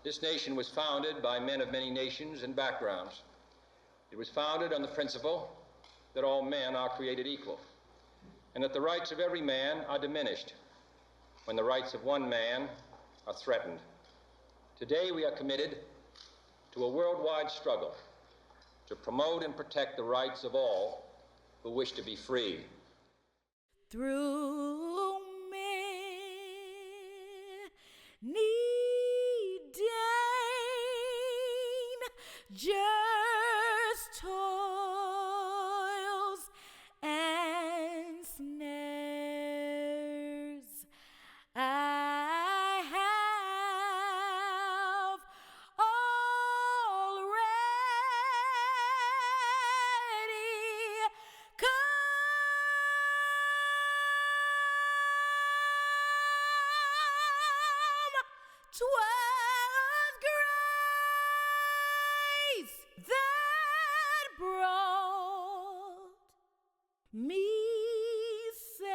This nation was founded by men of many nations and backgrounds. It was founded on the principle that all men are created equal, and that the rights of every man are diminished when the rights of one man are threatened. Today we are committed to a worldwide struggle to promote and protect the rights of all who wish to be free. Through many dangers, toils, and snares, I have already come. 'Twas grace that brought me safe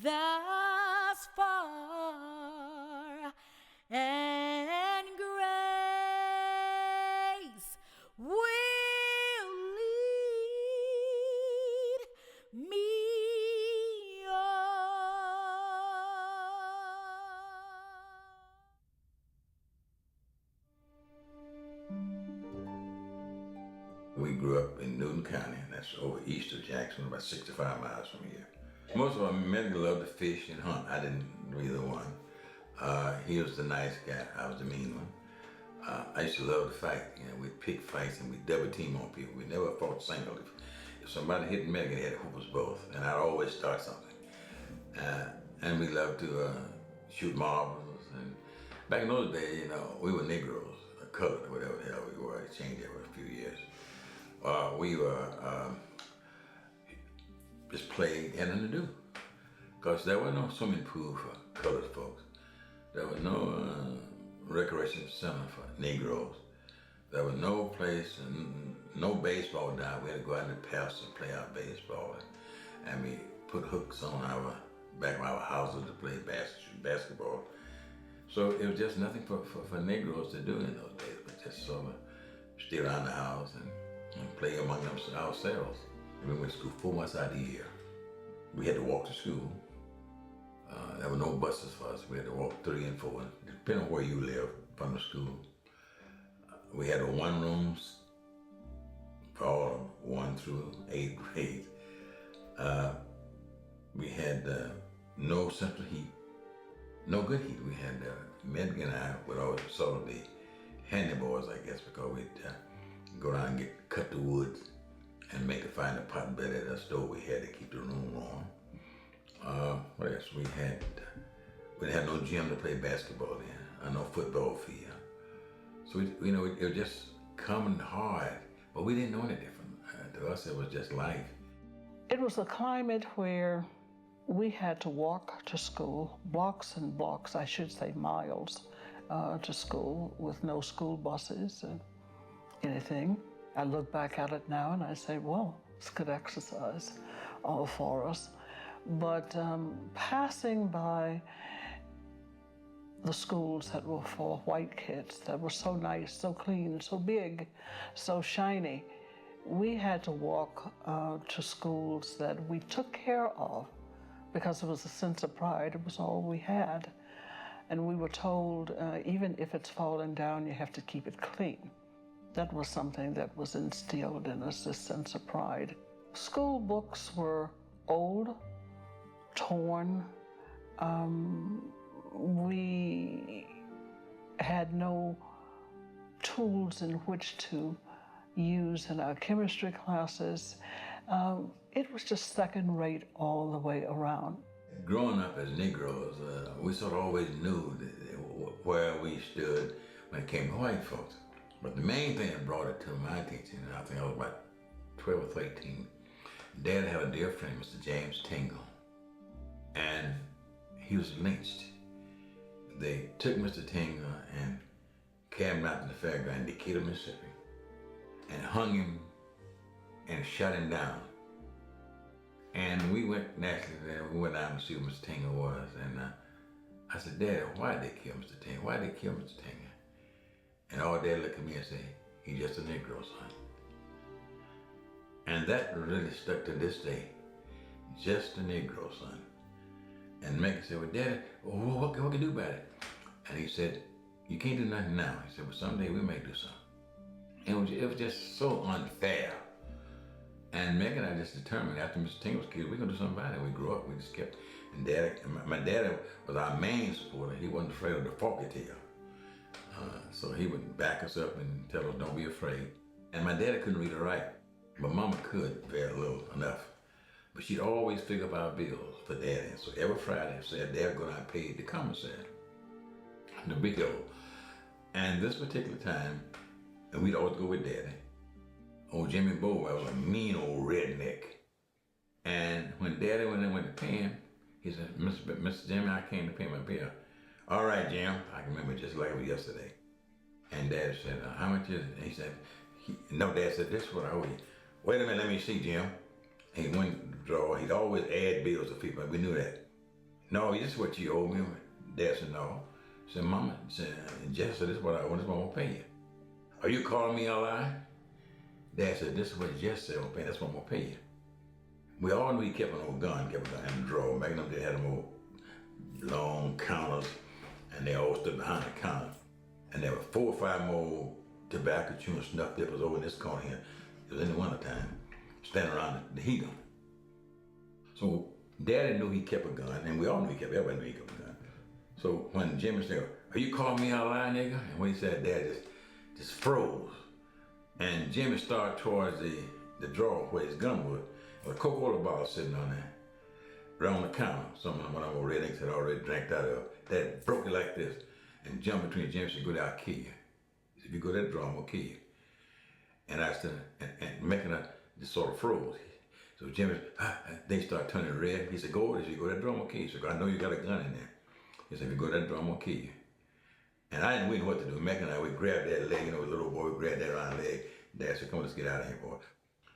thus far, and grace will lead me We grew up in Newton County, and that's over east of Jackson, about 65 miles from here. Most of our men loved to fish and hunt. I didn't do either one. He was the nice guy, I was the mean one. I used to love to fight. We'd pick fights and we'd double team on people. We never fought single. If somebody hit Medgar, they had to hoop us both, and I'd always start something. And we loved to shoot marbles. And back in those days, we were Negroes, colored, or whatever the hell we were. It changed every few years. We were just played, had nothing to do. Because there was no swimming pool for colored folks. There was no recreation center for Negroes. There was no place, no baseball down. We had to go out in the pasture and play our baseball. And we put hooks on our back of our houses to play basketball. So it was just nothing for Negroes to do in those days, but just sort of stay around the house and play among ourselves. And we went to school 4 months out of the year. We had to walk to school. There were no buses for us. We had to walk 3 and 4, depending on where you live from the school. We had a one rooms for all 1 through 8th grade. We had no central heat, no good heat. We had Medgar and I would always sort of the handy boys, I guess, because we'd go down and cut the wood and find a pot bed at a stove we had to keep the room warm. What else? We didn't have no gym to play basketball in, or no football field. So it was just coming hard, but we didn't know any different. To us, it was just life. It was a climate where we had to walk to school, blocks and blocks, I should say miles, to school with no school buses and anything. I look back at it now and I say, well, it's good exercise for us. But passing by the schools that were for white kids, that were so nice, so clean, so big, so shiny, we had to walk to schools that we took care of because it was a sense of pride. It was all we had. And we were told, even if it's fallen down, you have to keep it clean. That was something that was instilled in us, this sense of pride. School books were old, torn. We had no tools in which to use in our chemistry classes. It was just second rate all the way around. Growing up as Negroes, we sort of always knew where we stood when it came to white folks. But the main thing that brought it to my attention, and I think I was about 12 or 13, Dad had a dear friend, Mr. James Tingle, and he was lynched. They took Mr. Tingle and carried him out to the fairground in Decatur, Mississippi, and hung him and shut him down. And we went naturally there. We went down to see who Mr. Tingle was, and I said, Daddy, why'd they kill Mr. Ting? Why'd they kill Mr. Ting? And all Dad looked at me and said, he's just a Negro, son. And that really stuck to this day. Just a Negro, son. And Megan said, well, Daddy, what can we do about it? And he said, you can't do nothing now. He said, well, someday we may do something. And it was just so unfair. And Megan and I just determined after Mr. Ting was killed, we're going to do something about it. We grew up, we just kept, and my daddy was our main supporter. He wasn't afraid of the forky tail. So he would back us up and tell us, don't be afraid. And my daddy couldn't read or write, but Mama could very little enough. But she'd always figure up our bills for Daddy. So every Friday, said Dad would go down and pay the commissary, the bill. And this particular time, and we'd always go with Daddy. Old Jimmy Bowe was a mean old redneck. And when Daddy went to pay him, he said, Mr. Jimmy, I came to pay my bill. All right, Jim. I can remember just like it was yesterday. And Dad said, how much is it? And he said, no, Dad said, this is what I owe you. Wait a minute, let me see, Jim. And he went to the drawer. He'd always add bills to people. We knew that. No, this is what you owe me. Dad said, no. I said, Mama, Jess said, this is what I owe. This is what I'm going to pay you. Are you calling me a lie? Dad said, this is what Jess said I'm going to pay. That's what I'm going to pay you. We all knew he kept an old gun, kept a gun in the drawer. Back then, they had them old long counters, and they all stood behind the counter. And there were 4 or 5 more tobacco chewing snuff dippers over in this corner here. It was in the wintertime, standing around the heat on. So Daddy knew he kept a gun, and we all knew everybody knew he kept a gun. So when Jimmy said, are you calling me out lie, nigga? And when he said Dad just froze. And Jimmy started towards the drawer where his gun was, with a Coca-Cola bottle sitting on there, right on the counter. Some of one of them rednecks had already drank out of. Dad broke it like this and jumped between Jimmy and said, go there, I'll kill you. He said, if you go to that drawer, I'm gonna kill you. And I said, and making her just sort of froze. So Jimmy, they start turning red. He said, go over there. If you go to that drawer, I'm gonna kill you. He said, I know you got a gun in there. He said, if you go to that drawer, I'm gonna kill you. And I didn't know what to do. Mac and I, we grabbed that leg, the little boy, we grabbed that around leg. Dad said, come on, let's get out of here, boy.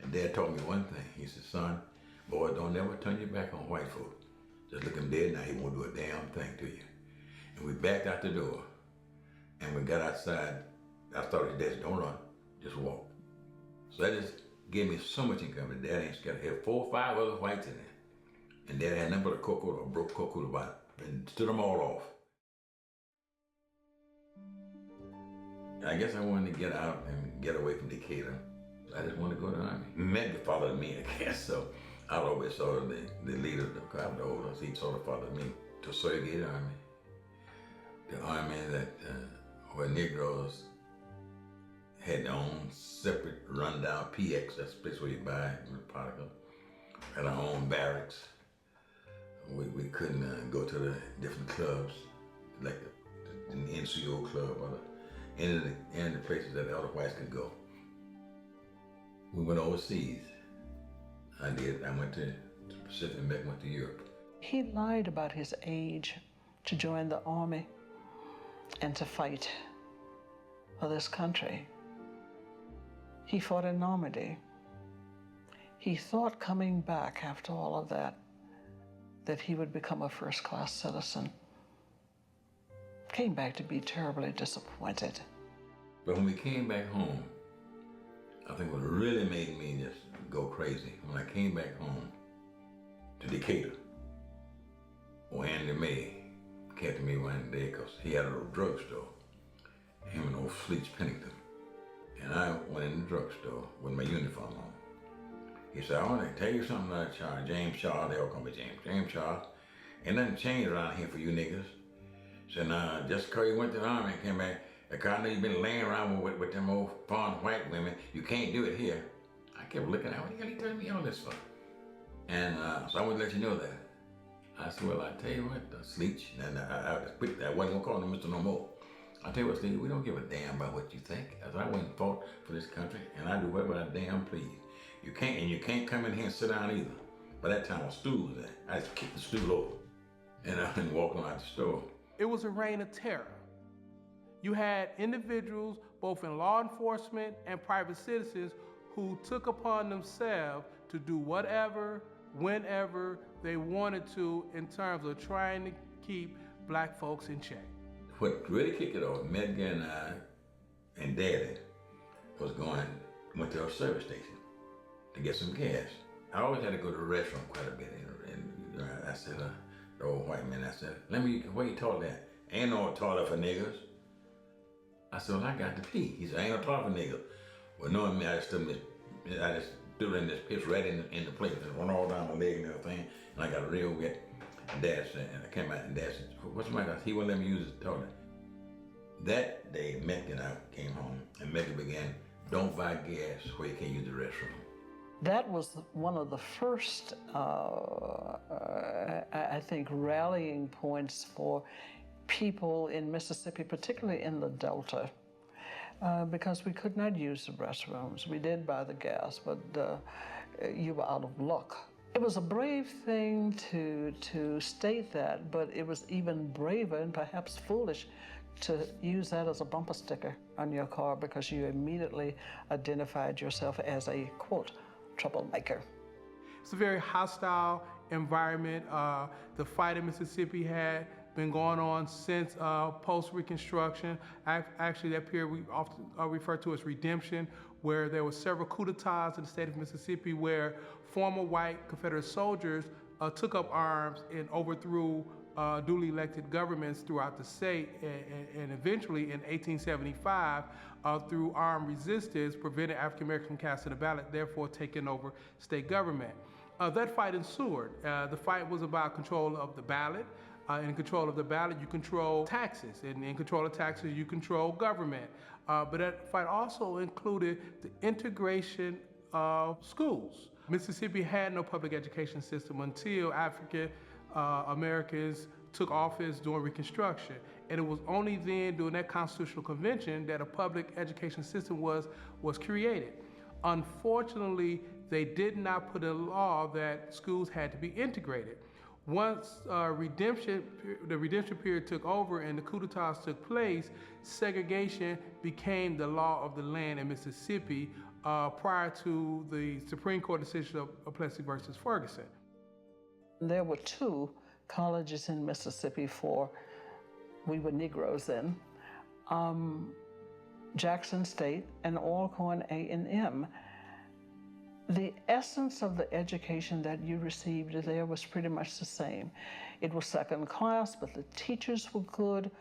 And Dad told me one thing. He said, son, boy, don't never turn your back on white folk. Just look him dead now, he won't do a damn thing to you. And we backed out the door. And we got outside. I started, Dad said, don't run, just walk. So that just gave me so much income. Dad ain't scared. He had 4 or 5 other whites in there. And Dad had nothing but a Coca-Cola, a broke Coca-Cola bottle, and stood them all off. I guess I wanted to get out and get away from Decatur. I just wanted to go to the Army. Medgar followed me, I guess, so I always saw the leader of the crowd, the older, he sort of followed me to Lionsgate Army. The army that, where Negroes had their own separate rundown PX, that's the place where you buy particle, had our own barracks. We couldn't go to the different clubs, like the NCO club or any of the places that the other whites could go. We went overseas. I went to the Pacific and went to Europe. He lied about his age to join the army and to fight for this country. He fought in Normandy. He thought coming back after all of that he would become a first-class citizen. Came back to be terribly disappointed. But when we came back home, I think what really made me just go crazy, when I came back home to Decatur, old Andy May came to me one day because he had a little drugstore, him and old Fleets Pennington. And I went in the drugstore with my uniform on. He said, I want to tell you something about Charles, James Charles, they all call me James Charles. Ain't nothing changed around here for you niggas. He said, nah, just because you went to the army and came back, because I know you've been laying around with them old foreign white women, you can't do it here. I kept looking at what the hell he telling me all this for? And so I want to let you know that. I said, well, I tell you what, Sleech, and I wasn't going to call him Mr. no more. I tell you what, Sleech, we don't give a damn about what you think. As I went and fought for this country, and I do whatever I damn please. You can't come in here and sit down either. By that time, a stool was there. I just kicked the stool over, and I went walking out the store. It was a reign of terror. You had individuals, both in law enforcement and private citizens, who took upon themselves to do whatever, whenever they wanted to in terms of trying to keep black folks in check. What really kicked it off, Medgar and I and Daddy went to a service station to get some gas. I always had to go to the restaurant quite a bit, and I said, the old white man, I said, where you toilet at? Ain't no toilet for niggers. I said, well, I got to pee. He said, ain't no toilet for niggers. Well, knowing me, I just threw it in this piss right in the plate, and run all down my leg and everything, and I got real wet. And Dad said, and I came out, and Dad said, what's the matter? He wouldn't let me use the toilet. That day, Medgar and I came home, and Medgar began, don't buy gas where you can't use the restroom. That was one of the first, I think, rallying points for people in Mississippi, particularly in the Delta, because we could not use the restrooms. We did buy the gas, but you were out of luck. It was a brave thing to state that, but it was even braver and perhaps foolish to use that as a bumper sticker on your car because you immediately identified yourself as a, quote, troublemaker. It's a very hostile environment. The fight in Mississippi had been going on since post-Reconstruction. Actually, that period we often refer to as redemption, where there were several coups d'etats in the state of Mississippi where former white Confederate soldiers took up arms and overthrew duly elected governments throughout the state, and eventually in 1875, through armed resistance, prevented African Americans from casting a ballot, therefore taking over state government. That fight ensued. The fight was about control of the ballot. In control of the ballot, you control taxes. And in control of taxes, you control government. But that fight also included the integration of schools. Mississippi had no public education system until African Americans took office during Reconstruction. And it was only then, during that constitutional convention, that a public education system was created. Unfortunately, they did not put in law that schools had to be integrated. Once the redemption period took over and the coup d'etats took place, segregation became the law of the land in Mississippi prior to the Supreme Court decision of Plessy versus Ferguson. There were two colleges in Mississippi we were Negroes then, Jackson State and Alcorn A&M. The essence of the education that you received there was pretty much the same. It was second class, but the teachers were good.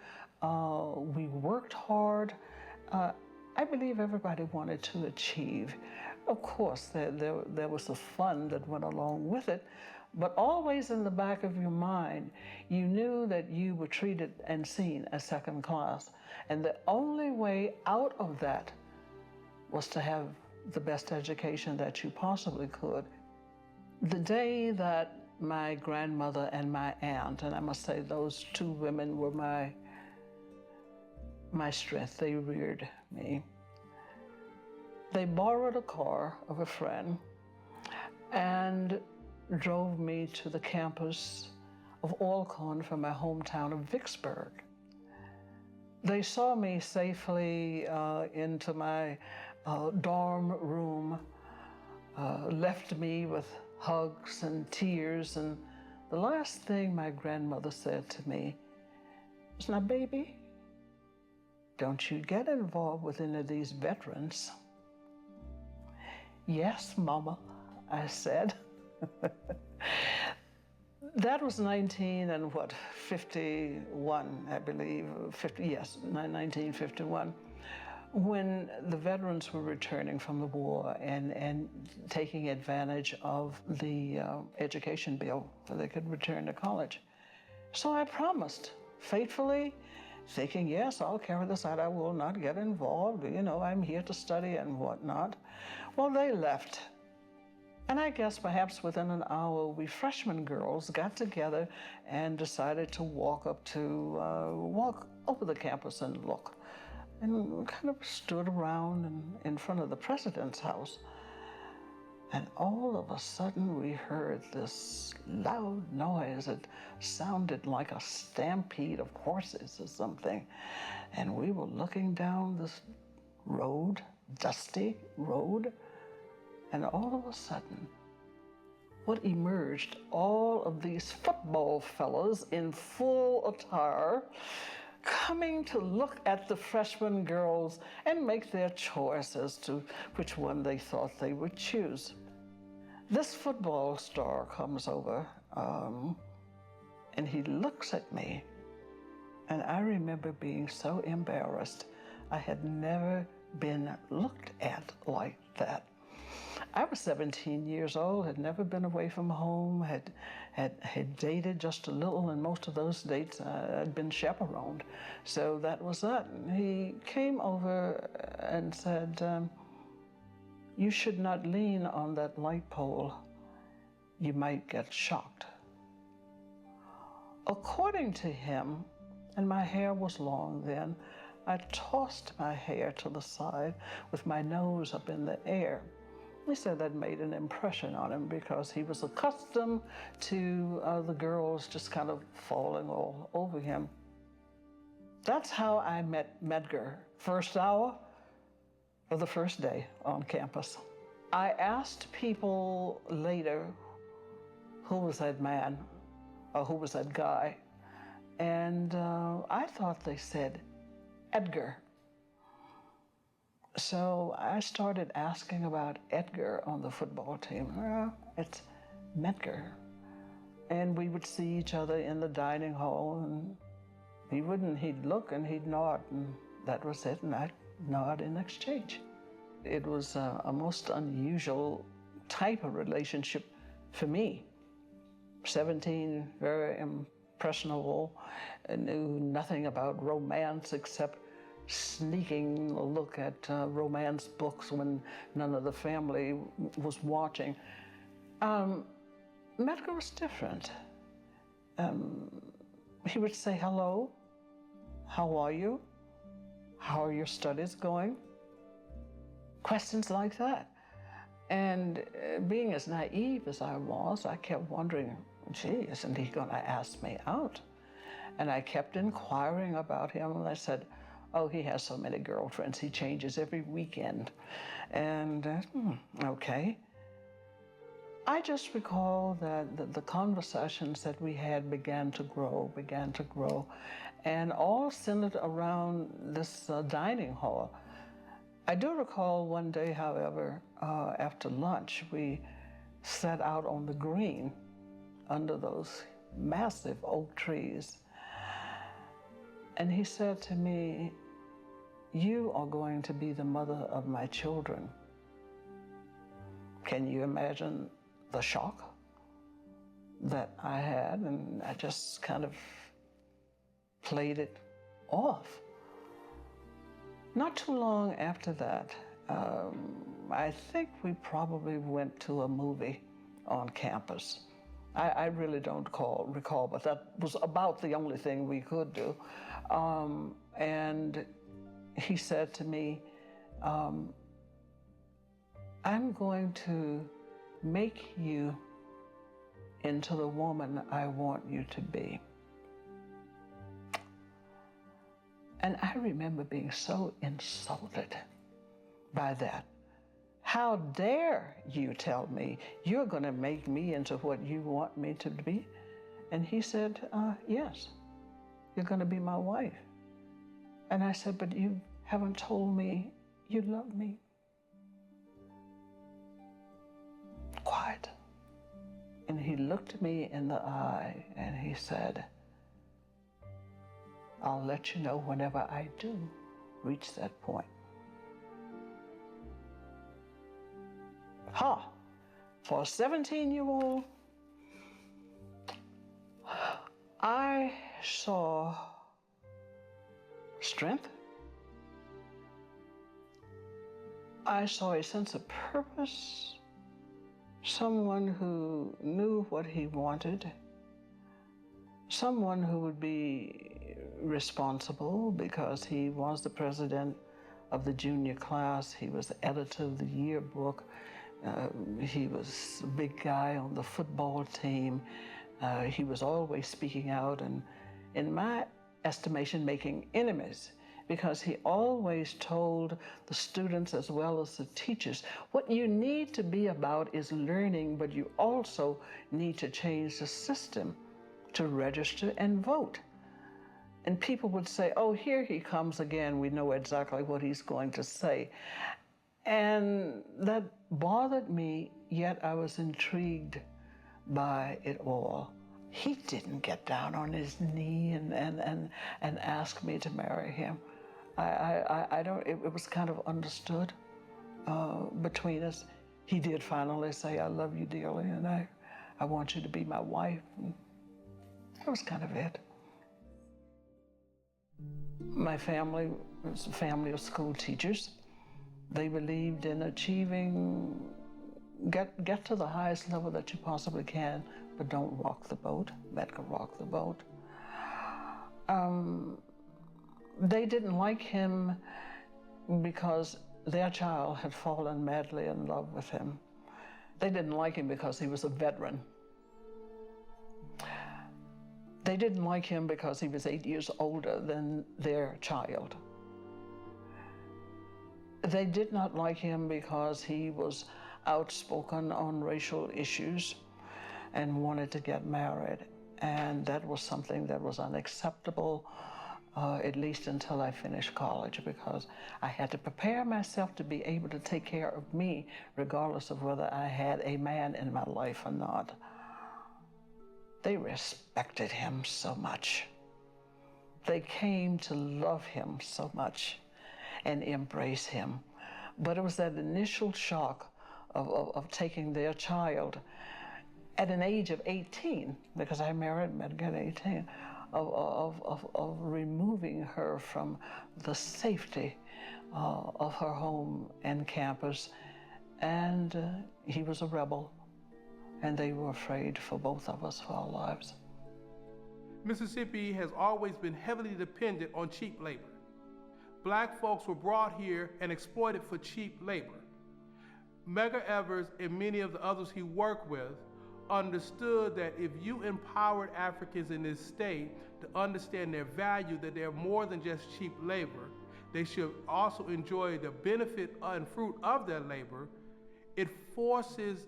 We worked hard. I believe everybody wanted to achieve. Of course, there was the fun that went along with it, but always in the back of your mind, you knew that you were treated and seen as second class. And the only way out of that was to have the best education that you possibly could. The day that my grandmother and my aunt, and I must say those two women were my strength, they reared me. They borrowed a car of a friend and drove me to the campus of Alcorn from my hometown of Vicksburg. They saw me safely into my dorm room, left me with hugs and tears, and the last thing my grandmother said to me was, "Now, baby, don't you get involved with any of these veterans." "Yes, Mama," I said. That was 1951, I believe, 1951. When the veterans were returning from the war and taking advantage of the education bill so they could return to college. So I promised faithfully, thinking, yes, I'll carry this out. I will not get involved. You know, I'm here to study and whatnot. Well, they left. And I guess perhaps within an hour, we freshman girls got together and decided to walk over the campus and look. And we kind of stood around in front of the president's house. And all of a sudden we heard this loud noise. It sounded like a stampede of horses or something. And we were looking down this road, dusty road, and all of a sudden what emerged? All of these football fellas in full attire coming to look at the freshman girls and make their choice as to which one they thought they would choose. This football star comes over and he looks at me, and I remember being so embarrassed. I had never been looked at like that. I was 17 years old, had never been away from home, had dated just a little, and most of those dates I'd been chaperoned. So that was that. And he came over and said, you should not lean on that light pole. You might get shocked. According to him, and my hair was long then, I tossed my hair to the side with my nose up in the air. He said that made an impression on him because he was accustomed to the girls just kind of falling all over him. That's how I met Medgar, first hour of the first day on campus. I asked people later, who was that man, or who was that guy? And I thought they said Edgar. So I started asking about Edgar on the football team. It's Medgar. And we would see each other in the dining hall, and he'd look and he'd nod, and that was it, and I'd nod in exchange. It was a most unusual type of relationship for me. 17, very impressionable, knew nothing about romance except sneaking a look at romance books when none of the family was watching. Medgar was different. He would say, hello, how are you? How are your studies going? Questions like that. And being as naive as I was, I kept wondering, gee, isn't he gonna ask me out? And I kept inquiring about him, and I said, oh, he has so many girlfriends, he changes every weekend. And okay. I just recall that the conversations that we had began to grow, and all centered around this dining hall. I do recall one day, however, after lunch, we sat out on the green under those massive oak trees. And he said to me, you are going to be the mother of my children. Can you imagine the shock that I had? And I just kind of played it off. Not too long after that, I think we probably went to a movie on campus. I really don't recall, but that was about the only thing we could do. And he said to me, I'm going to make you into the woman I want you to be. And I remember being so insulted by that. How dare you tell me you're going to make me into what you want me to be? And he said, yes, you're going to be my wife. And I said, but you haven't told me you love me. Quiet. And he looked me in the eye and he said, I'll let you know whenever I do reach that point. For a 17-year-old, I saw strength. I saw a sense of purpose, someone who knew what he wanted, someone who would be responsible because he was the president of the junior class, he was the editor of the yearbook, he was a big guy on the football team, he was always speaking out and, in my estimation, making enemies because he always told the students as well as the teachers, what you need to be about is learning, but you also need to change the system to register and vote. And people would say, oh, here he comes again. We know exactly what he's going to say. And that bothered me, yet I was intrigued by it all. He didn't get down on his knee and ask me to marry him. I don't, it was kind of understood between us. He did finally say, I love you dearly, and I want you to be my wife. And that was kind of it. My family was a family of school teachers. They believed in achieving, get to the highest level that you possibly can, but don't rock the boat. Medgar rocked the boat. They didn't like him because their child had fallen madly in love with him. They didn't like him because he was a veteran. They didn't like him because he was 8 years older than their child. They did not like him because he was outspoken on racial issues and wanted to get married. And that was something that was unacceptable, at least until I finished college, because I had to prepare myself to be able to take care of me, regardless of whether I had a man in my life or not. They respected him so much. They came to love him so much and embrace him. But it was that initial shock of taking their child at an age of 18, because I married Medgar at 18, of removing her from the safety of her home and campus. And he was a rebel, and they were afraid for both of us for our lives. Mississippi has always been heavily dependent on cheap labor. Black folks were brought here and exploited for cheap labor. Medgar Evers and many of the others he worked with understood that if you empowered Africans in this state to understand their value, that they're more than just cheap labor, they should also enjoy the benefit and fruit of their labor. It forces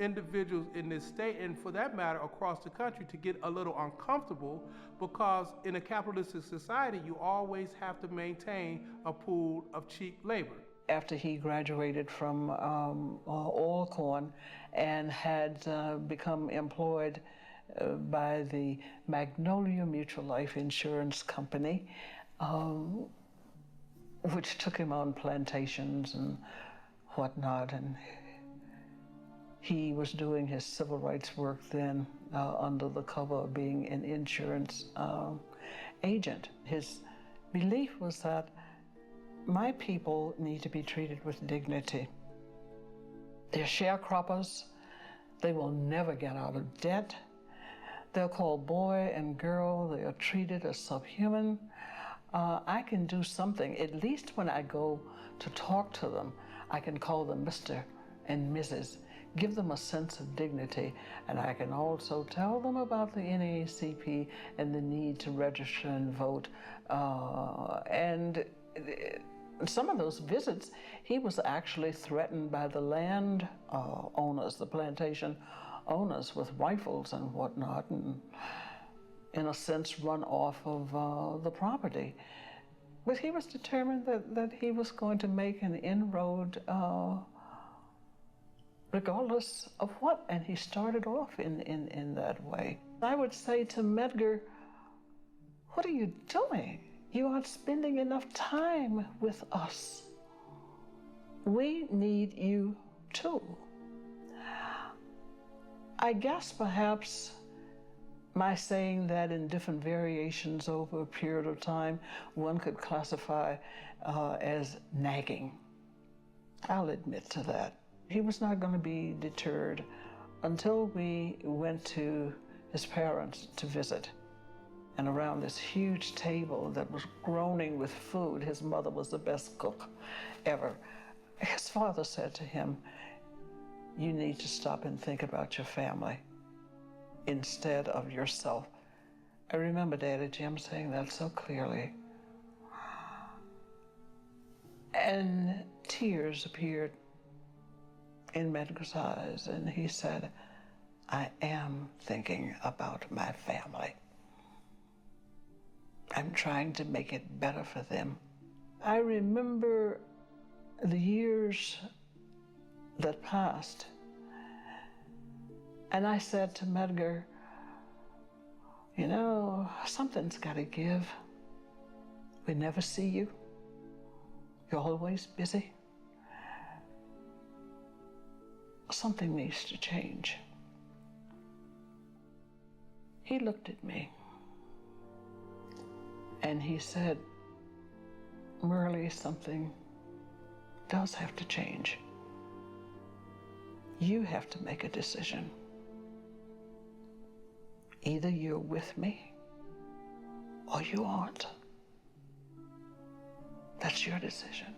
individuals in this state, and for that matter across the country, to get a little uncomfortable, because in a capitalistic society you always have to maintain a pool of cheap labor. After he graduated from Alcorn and had become employed by the Magnolia Mutual Life Insurance Company, which took him on plantations and whatnot, and he was doing his civil rights work then under the cover of being an insurance agent. His belief was that my people need to be treated with dignity. They're sharecroppers. They will never get out of debt. They're called boy and girl. They are treated as subhuman. I can do something, at least when I go to talk to them, I can call them Mr. and Mrs., give them a sense of dignity, and I can also tell them about the NAACP and the need to register and vote. And some of those visits, he was actually threatened by the land owners, the plantation owners, with rifles and whatnot, and in a sense run off of the property. But he was determined that he was going to make an inroad regardless of what, and he started off in that way. I would say to Medgar, what are you doing? You aren't spending enough time with us. We need you too. I guess perhaps my saying that in different variations over a period of time, one could classify as nagging. I'll admit to that. He was not going to be deterred until we went to his parents to visit. And around this huge table that was groaning with food, his mother was the best cook ever. His father said to him, you need to stop and think about your family instead of yourself. I remember Daddy Jim saying that so clearly. And tears appeared in Medgar's eyes, and he said, I am thinking about my family. I'm trying to make it better for them. I remember the years that passed, and I said to Medgar, you know, something's got to give. We never see you. You're always busy. Something needs to change. He looked at me and he said, Merle, something does have to change. You have to make a decision. Either you're with me or you aren't. That's your decision.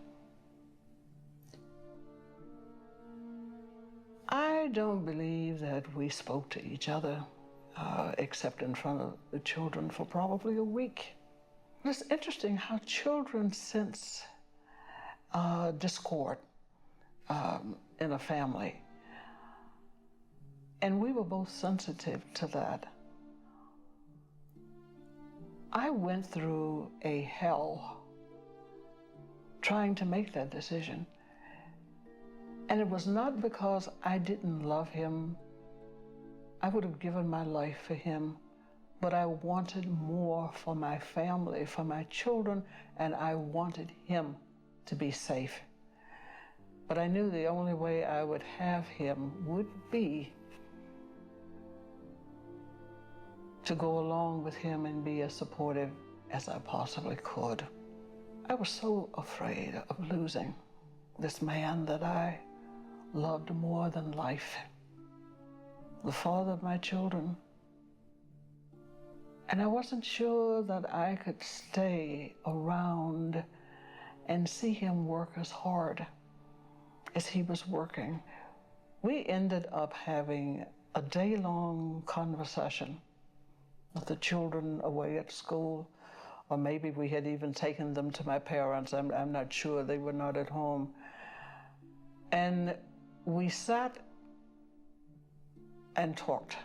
I don't believe that we spoke to each other, except in front of the children, for probably a week. It's interesting how children sense discord in a family. And we were both sensitive to that. I went through a hell trying to make that decision. And it was not because I didn't love him. I would have given my life for him, but I wanted more for my family, for my children, and I wanted him to be safe. But I knew the only way I would have him would be to go along with him and be as supportive as I possibly could. I was so afraid of losing this man that I loved more than life, the father of my children. And I wasn't sure that I could stay around and see him work as hard as he was working. We ended up having a day-long conversation with the children away at school, or maybe we had even taken them to my parents. I'm not sure. They were not at home. And we sat and talked.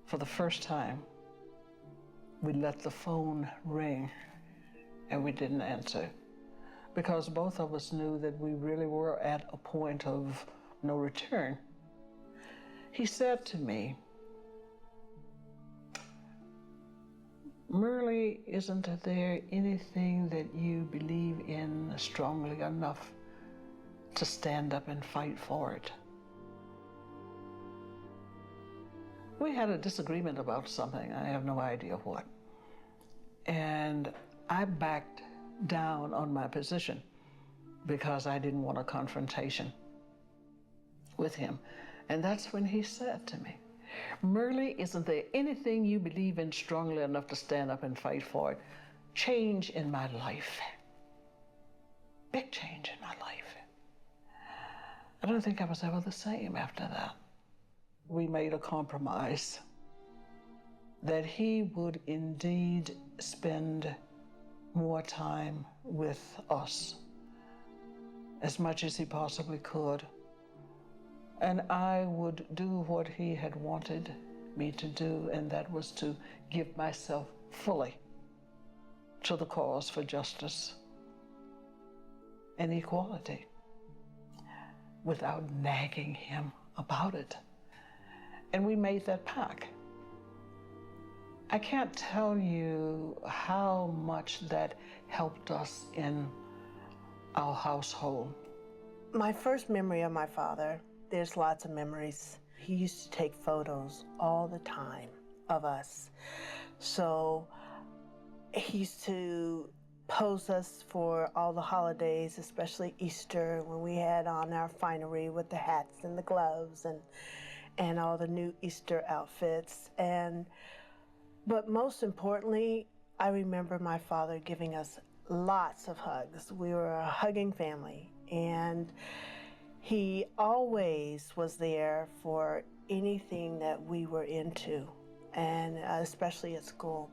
For the first time, we let the phone ring and we didn't answer, because both of us knew that we really were at a point of no return. He said to me, Merle, isn't there anything that you believe in strongly enough to stand up and fight for it? We had a disagreement about something. I have no idea what. And I backed down on my position because I didn't want a confrontation with him. And that's when he said to me, Merle, isn't there anything you believe in strongly enough to stand up and fight for it? Change in my life. Big change in my life. I don't think I was ever the same after that. We made a compromise that he would indeed spend more time with us, as much as he possibly could. And I would do what he had wanted me to do, and that was to give myself fully to the cause for justice and equality without nagging him about it. And we made that pact. I can't tell you how much that helped us in our household. My first memory of my father, there's lots of memories. He used to take photos all the time of us. So he used to pose us for all the holidays, especially Easter, when we had on our finery with the hats and the gloves and all the new Easter outfits. But most importantly, I remember my father giving us lots of hugs. We were a hugging family, and he always was there for anything that we were into, and especially at school.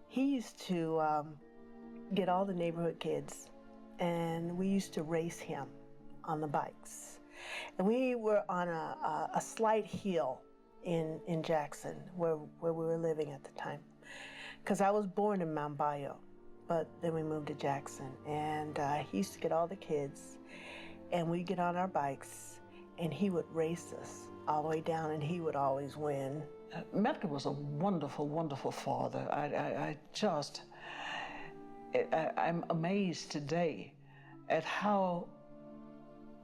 He used to get all the neighborhood kids and we used to race him on the bikes. And we were on a slight hill in Jackson, where we were living at the time. Because I was born in Mount Bayo, but then we moved to Jackson. And he used to get all the kids, and we'd get on our bikes, and he would race us all the way down, and he would always win. Medgar was a wonderful, wonderful father. I'm amazed today at how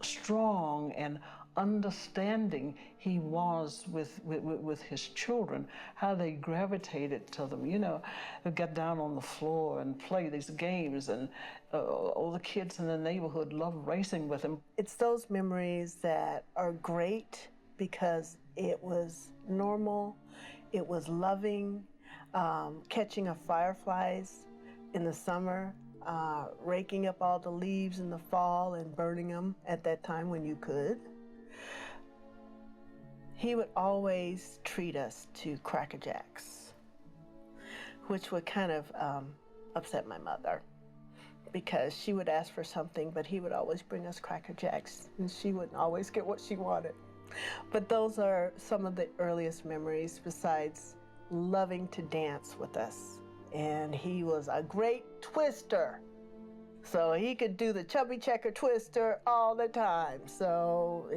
strong and understanding he was with his children, how they gravitated to them. You know, they got down on the floor and play these games, and all the kids in the neighborhood loved racing with him. It's those memories that are great because it was normal, it was loving, catching of fireflies in the summer, raking up all the leaves in the fall and burning them at that time when you could. He would always treat us to Cracker Jacks, which would kind of upset my mother because she would ask for something, but he would always bring us Cracker Jacks, and she wouldn't always get what she wanted. But those are some of the earliest memories, besides loving to dance with us. And he was a great twister. So he could do the chubby checker twister all the time. So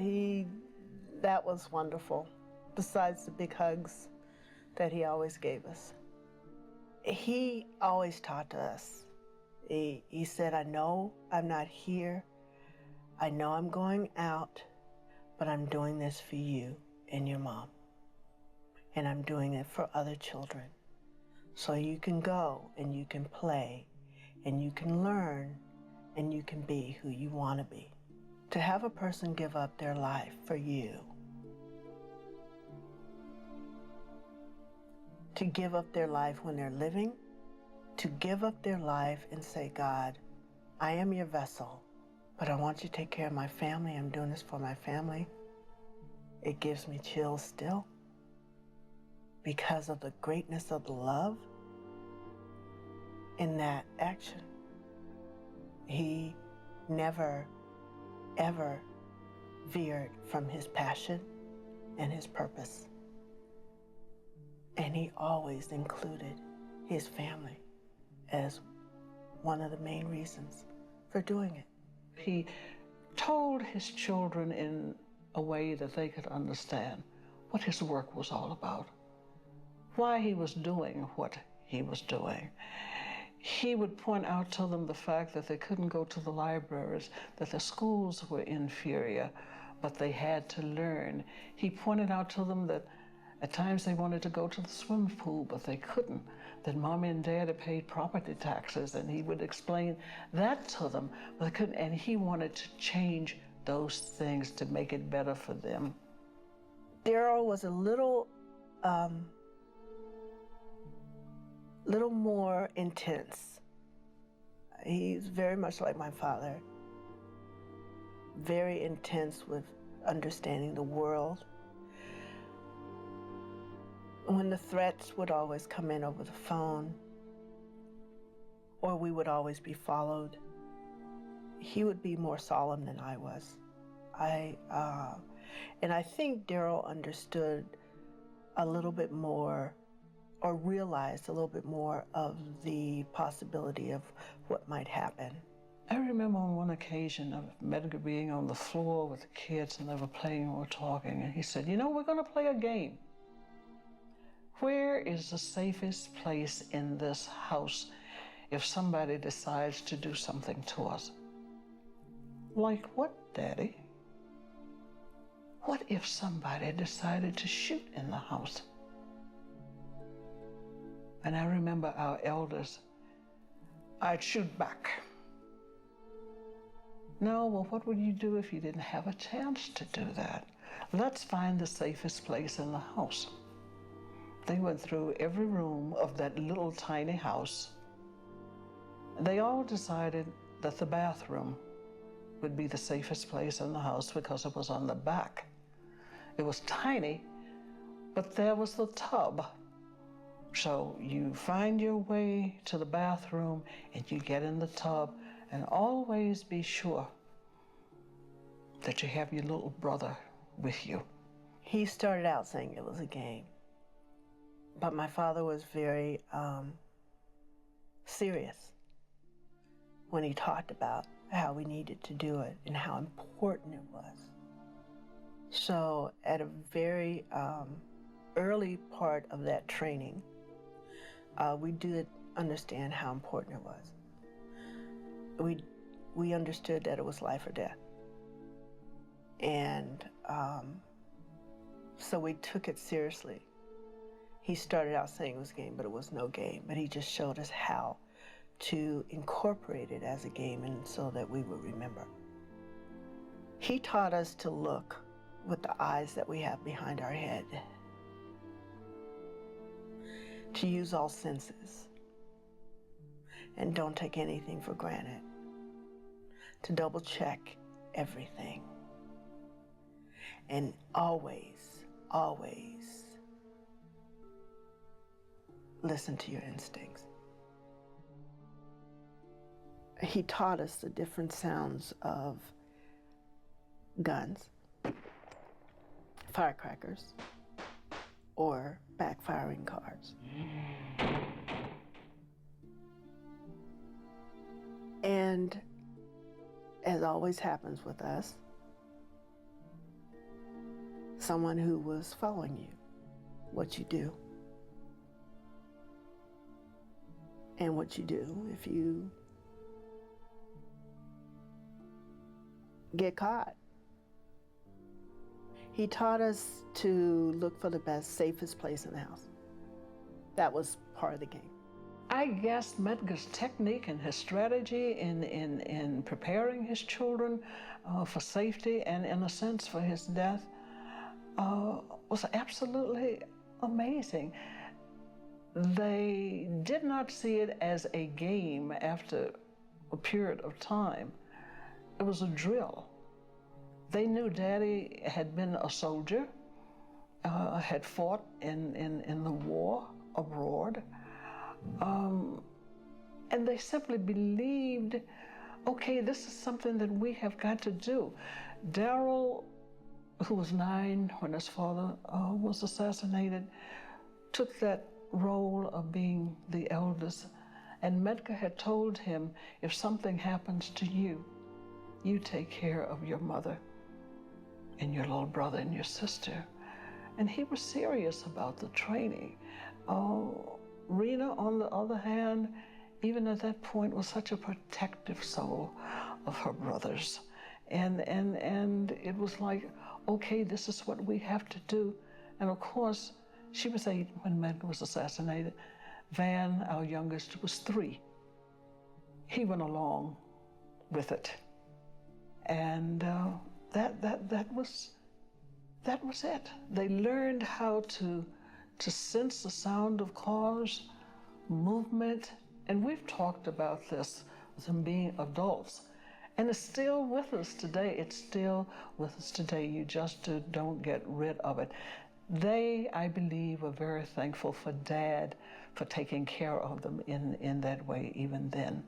that was wonderful, besides the big hugs that he always gave us. He always taught to us. He said, I know I'm not here. I know I'm going out, but I'm doing this for you and your mom. And I'm doing it for other children. So you can go and you can play and you can learn and you can be who you want to be. To have a person give up their life for you, to give up their life when they're living, to give up their life and say, God, I am your vessel, but I want you to take care of my family. I'm doing this for my family. It gives me chills still because of the greatness of the love in that action. He never, ever veered from his passion and his purpose. And he always included his family as one of the main reasons for doing it. He told his children in a way that they could understand what his work was all about, why he was doing what he was doing. He would point out to them the fact that they couldn't go to the libraries, that the schools were inferior, but they had to learn. He pointed out to them that at times they wanted to go to the swimming pool, but they couldn't, that Mommy and Daddy paid property taxes, and he would explain that to them, but they couldn't, and he wanted to change those things to make it better for them. Daryl was a little more intense. He's very much like my father, very intense with understanding the world. When the threats would always come in over the phone, or we would always be followed, he would be more solemn than I was. And I think Daryl understood a little bit more, or realized a little bit more of the possibility of what might happen. I remember on one occasion of Medgar being on the floor with the kids, and they were playing or talking, and he said, you know, we're going to play a game. Where is the safest place in this house if somebody decides to do something to us? Like what, Daddy? What if somebody decided to shoot in the house? And I remember our elders, I'd shoot back. No, well, what would you do if you didn't have a chance to do that? Let's find the safest place in the house. They went through every room of that little tiny house. They all decided that the bathroom would be the safest place in the house because it was on the back. It was tiny, but there was the tub. So you find your way to the bathroom and you get in the tub And always be sure that you have your little brother with you. He started out saying it was a game, but my father was very serious when he talked about how we needed to do it and how important it was. So at a very early part of that training, we did understand how important it was. We understood that it was life or death. And so we took it seriously. He started out saying it was a game, but it was no game. But he just showed us how to incorporate it as a game and so that we would remember. He taught us to look with the eyes that we have behind our head, to use all senses, and don't take anything for granted, to double check everything, and always, always listen to your instincts. He taught us the different sounds of guns, firecrackers, or backfiring cars. And as always happens with us, someone who was following you, what you do, and what you do if you get caught. He taught us to look for the best, safest place in the house. That was part of the game. I guess Medgar's technique and his strategy in preparing his children for safety and, in a sense, for his death was absolutely amazing. They did not see it as a game after a period of time. It was a drill. They knew Daddy had been a soldier, had fought in the war abroad, and they simply believed, okay, this is something that we have got to do. Darryl, who was 9 when his father was assassinated, took that role of being the eldest, and Medgar had told him, if something happens to you, you take care of your mother and your little brother and your sister. And he was serious about the training. Rena, on the other hand, even at that point, was such a protective soul of her brothers. And it was like, okay, this is what we have to do. And of course, she was 8 when Medgar was assassinated. Van, our youngest, was 3. He went along with it. And that was it. They learned how to sense the sound of cars, movement, and we've talked about this with them being adults. And it's still with us today. It's still with us today. You just don't get rid of it. They, I believe, were very thankful for Dad for taking care of them in that way even then.